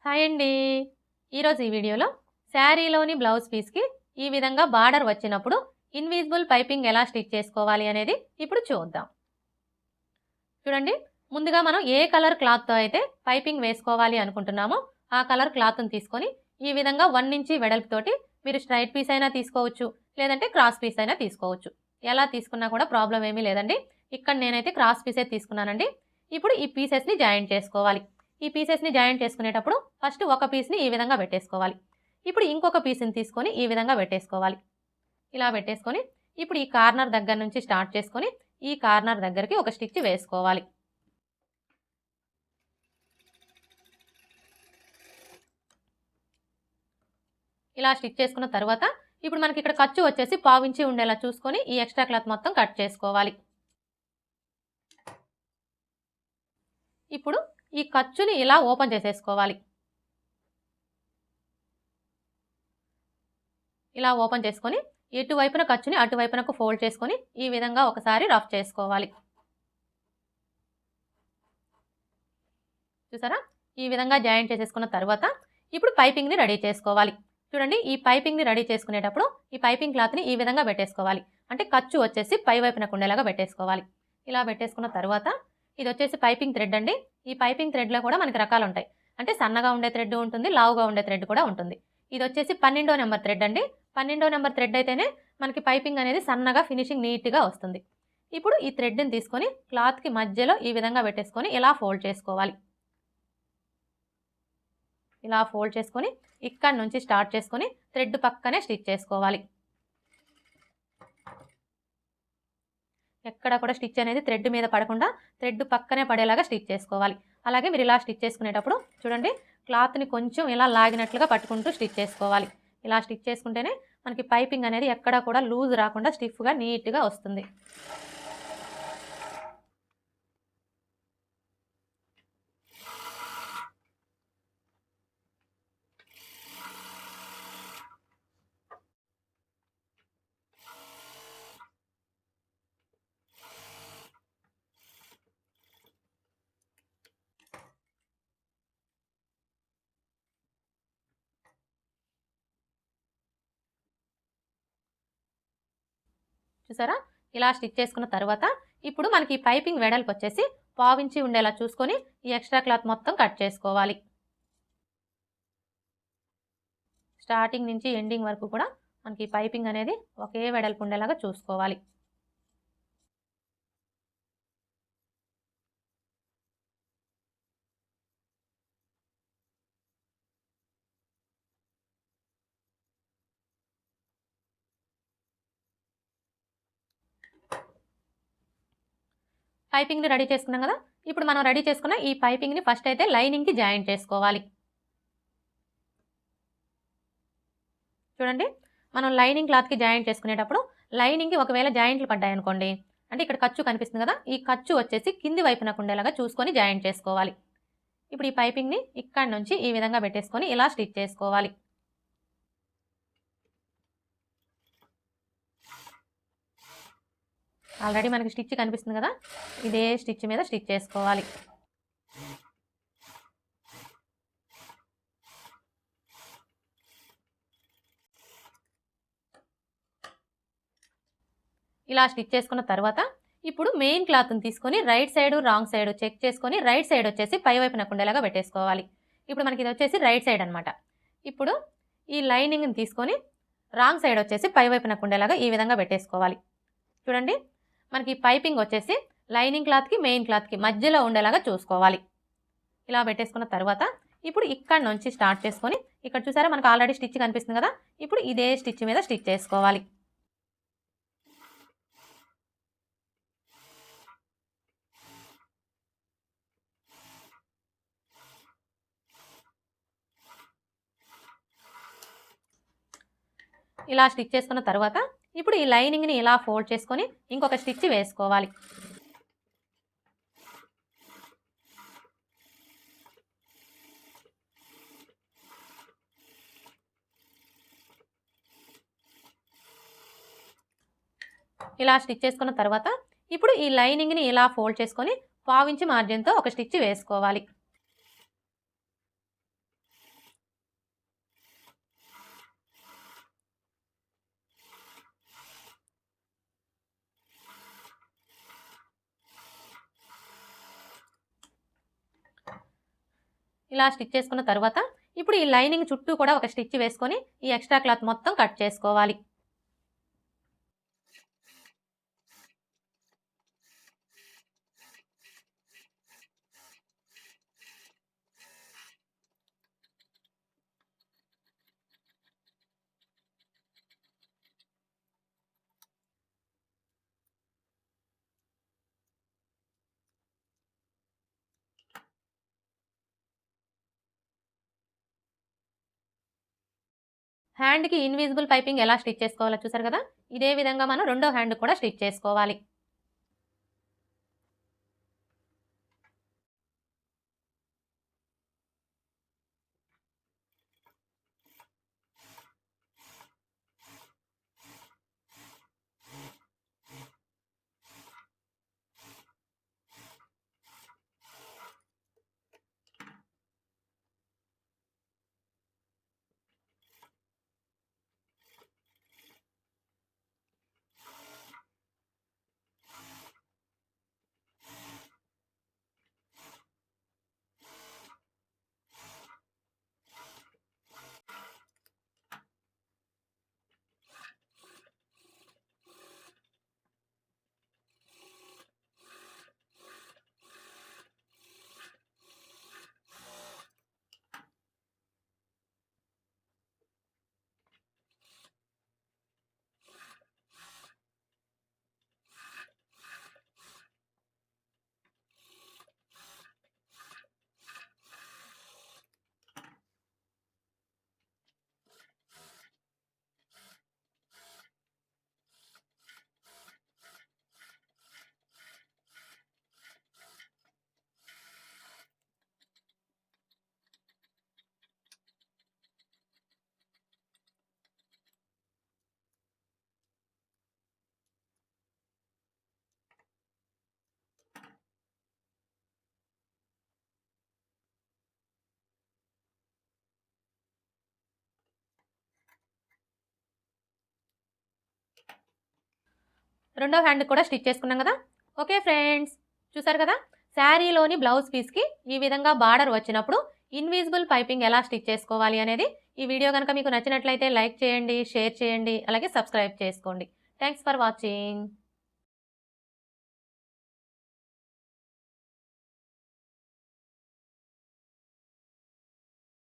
Hi అండి. ఈరోజు ఈ వీడియోలో శారీలోని బ్లౌజ్ పీస్‌కి ఈ విధంగా బార్డర్ వచ్చినప్పుడు ఇన్విజిబుల్ పైపింగ్ ఎలా స్టిచ్ చేసుకోవాలి అనేది ఇప్పుడు చూద్దాం. చూడండి, ముందుగా మనం ఏ కలర్ క్లాత్‌తో అయితే పైపింగ్ వేసుకోవాలి అనుకుంటున్నామో ఆ కలర్ క్లాత్‌ని తీసుకొని ఈ విధంగా 1 ఇంచ్ వెడల్పుతోటి మీరు స్ట్రైట్ పీస్ అయినా తీసుకోవచ్చు, లేదంటే క్రాస్ పీస్ అయినా తీసుకోవచ్చు. ఎలా తీసుకున్నా కూడా ప్రాబ్లం ఏమీ లేదండి. ఇక్కడ నేనైతే క్రాస్ పీసే తీసుకున్నానండి. ఇప్పుడు ఈ పీసెస్‌ని జాయింట్ చేసుకోవాలి. ఈ పీసెస్‌ని జాయింట్ చేసుకునేటప్పుడు ఫస్ట్ ఒక పీస్‌ని ఈ విధంగా పెట్టేసుకోవాలి. ఇప్పుడు ఇంకొక పీస్‌ని తీసుకొని ఈ విధంగా పెట్టేసుకోవాలి. ఇలా పెట్టేసుకొని ఇప్పుడు ఈ కార్నర్ దగ్గర నుంచి స్టార్ట్ చేసుకొని ఈ కార్నర్ దగ్గరికి ఒక స్టిచ్ వేసుకోవాలి. ఇలా స్టిచ్ చేసుకున్న తర్వాత ఇప్పుడు మనకి ఇక్కడ ఖర్చు వచ్చేసి 1/2 ఇంచి ఉండేలా చూసుకొని ఈ ఎక్స్ట్రా క్లాత్ మొత్తం కట్ చేసుకోవాలి. ఇప్పుడు ఈ ఖర్చుని ఇలా ఓపెన్ చేసేసుకోవాలి. ఇలా ఓపెన్ చేసుకొని ఇటువైపున ఖర్చుని అటువైపునకు ఫోల్డ్ చేసుకొని ఈ విధంగా ఒకసారి రఫ్ చేసుకోవాలి. చూసారా, ఈ విధంగా జాయింట్ చేసేసుకున్న తర్వాత ఇప్పుడు పైపింగ్ని రెడీ చేసుకోవాలి. చూడండి, ఈ పైపింగ్ని రెడీ చేసుకునేటప్పుడు ఈ పైపింగ్ క్లాత్ని ఈ విధంగా పెట్టేసుకోవాలి. అంటే ఖర్చు వచ్చేసి పై వైపునకు ఉండేలాగా పెట్టేసుకోవాలి. ఇలా పెట్టేసుకున్న తర్వాత ఇది వచ్చేసి పైపింగ్ థ్రెడ్ అండి. ఈ పైపింగ్ థ్రెడ్లో కూడా మనకి రకాలు ఉంటాయి. అంటే సన్నగా ఉండే థ్రెడ్ ఉంటుంది, లావుగా ఉండే థ్రెడ్ కూడా ఉంటుంది. ఇది వచ్చేసి 12వ నెంబర్ థ్రెడ్ అండి. 12వ నెంబర్ థ్రెడ్ అయితేనే మనకి పైపింగ్ అనేది సన్నగా ఫినిషింగ్ నీట్గా వస్తుంది. ఇప్పుడు ఈ థ్రెడ్ని తీసుకొని క్లాత్కి మధ్యలో ఈ విధంగా పెట్టేసుకొని ఇలా ఫోల్డ్ చేసుకోవాలి. ఇలా ఫోల్డ్ చేసుకొని ఇక్కడ నుంచి స్టార్ట్ చేసుకొని థ్రెడ్ పక్కనే స్టిచ్ చేసుకోవాలి. ఎక్కడ కూడా స్టిచ్ అనేది థ్రెడ్ మీద పడకుండా థ్రెడ్ పక్కనే పడేలాగా స్టిచ్ చేసుకోవాలి. అలాగే మీరు ఇలా స్టిచ్ చేసుకునేటప్పుడు చూడండి, క్లాత్ని కొంచెం ఇలా లాగినట్లుగా పట్టుకుంటూ స్టిచ్ చేసుకోవాలి. ఇలా స్టిచ్ చేసుకుంటేనే మనకి పైపింగ్ అనేది ఎక్కడా కూడా లూజ్ రాకుండా స్టిఫ్గా నీట్గా వస్తుంది. చూసారా, ఇలా స్టిచ్ చేసుకున్న తర్వాత ఇప్పుడు మనకి ఈ పైపింగ్ వెడల్పు వచ్చేసి 1/2 ఇంచి ఉండేలా చూసుకొని ఈ ఎక్స్ట్రా క్లాత్ మొత్తం కట్ చేసుకోవాలి. స్టార్టింగ్ నుంచి ఎండింగ్ వరకు కూడా మనకి పైపింగ్ అనేది ఒకే వెడల్పు ఉండేలాగా చూసుకోవాలి. పైపింగ్ని రెడీ చేసుకున్నాం కదా, ఇప్పుడు మనం రెడీ చేసుకున్న ఈ పైపింగ్ని ఫస్ట్ అయితే లైనింగ్కి జాయింట్ చేసుకోవాలి. చూడండి, మనం లైనింగ్ క్లాత్కి జాయింట్ చేసుకునేటప్పుడు లైనింగ్కి ఒకవేళ జాయింట్లు పడ్డాయనుకోండి, అంటే ఇక్కడ ఖర్చు కనిపిస్తుంది కదా, ఈ ఖర్చు వచ్చేసి కింది వైపునకు ఉండేలాగా చూసుకొని జాయింట్ చేసుకోవాలి. ఇప్పుడు ఈ పైపింగ్ని ఇక్కడ నుంచి ఈ విధంగా పెట్టేసుకొని ఇలా స్టిచ్ చేసుకోవాలి. ఆల్రెడీ మనకి స్టిచ్ కనిపిస్తుంది కదా, ఇదే స్టిచ్ మీద స్టిచ్ చేసుకోవాలి. ఇలా స్టిచ్ చేసుకున్న తర్వాత ఇప్పుడు మెయిన్ క్లాత్ని తీసుకొని right side wrong side check చేసుకొని రైట్ సైడ్ వచ్చేసి పై వైపునకు ఉండేలాగా పెట్టేసుకోవాలి. ఇప్పుడు మనకి ఇది వచ్చేసి రైట్ సైడ్ అనమాట. ఇప్పుడు ఈ లైనింగ్ని తీసుకొని రాంగ్ సైడ్ వచ్చేసి పై వైపునకు ఉండేలాగా ఈ విధంగా పెట్టేసుకోవాలి. చూడండి, మనకి పైపింగ్ వచ్చేసి లైనింగ్ క్లాత్కి మెయిన్ క్లాత్కి మధ్యలో ఉండేలాగా చూసుకోవాలి. ఇలా పెట్టేసుకున్న తర్వాత ఇప్పుడు ఇక్కడ నుంచి స్టార్ట్ చేసుకొని ఇక్కడ చూసారా మనకు ఆల్రెడీ స్టిచ్ కనిపిస్తుంది కదా, ఇప్పుడు ఇదే స్టిచ్ మీద స్టిచ్ చేసుకోవాలి. ఇలా స్టిచ్ చేసుకున్న తర్వాత ఇప్పుడు ఈ లైనింగ్ని ఇలా ఫోల్డ్ చేసుకొని ఇంకొక స్టిచ్ వేసుకోవాలి. ఇలా స్టిచ్ చేసుకున్న తర్వాత ఇప్పుడు ఈ లైనింగ్ని ఇలా ఫోల్డ్ చేసుకొని 1/2 ఇంచ్ మార్జిన్తో ఒక స్టిచ్ వేసుకోవాలి. ఇలా స్టిచ్ చేసుకున్న తర్వాత ఇప్పుడు ఈ లైనింగ్ చుట్టూ కూడా ఒక స్టిచ్ వేసుకొని ఈ ఎక్స్ట్రా క్లాత్ మొత్తం కట్ చేసుకోవాలి. హ్యాండ్కి ఇన్విజిబుల్ పైపింగ్ ఎలా స్టిచ్ చేసుకోవాలో చూసారు కదా. ఇదే విధంగా మనం రెండో హ్యాండ్ కూడా స్టిచ్ చేసుకోవాలి. రెండో హ్యాండ్ కూడా స్టిచ్ చేసుకున్నాం కదా. ఓకే ఫ్రెండ్స్, చూసారు కదా శారీలోని బ్లౌజ్ పీస్కి ఈ విధంగా బార్డర్ వచ్చినప్పుడు ఇన్విజిబుల్ పైపింగ్ ఎలా స్టిచ్ చేసుకోవాలి అనేది. ఈ వీడియో కనుక మీకు నచ్చినట్లయితే లైక్ చేయండి, షేర్ చేయండి, అలాగే సబ్స్క్రైబ్ చేసుకోండి. Thanks for watching.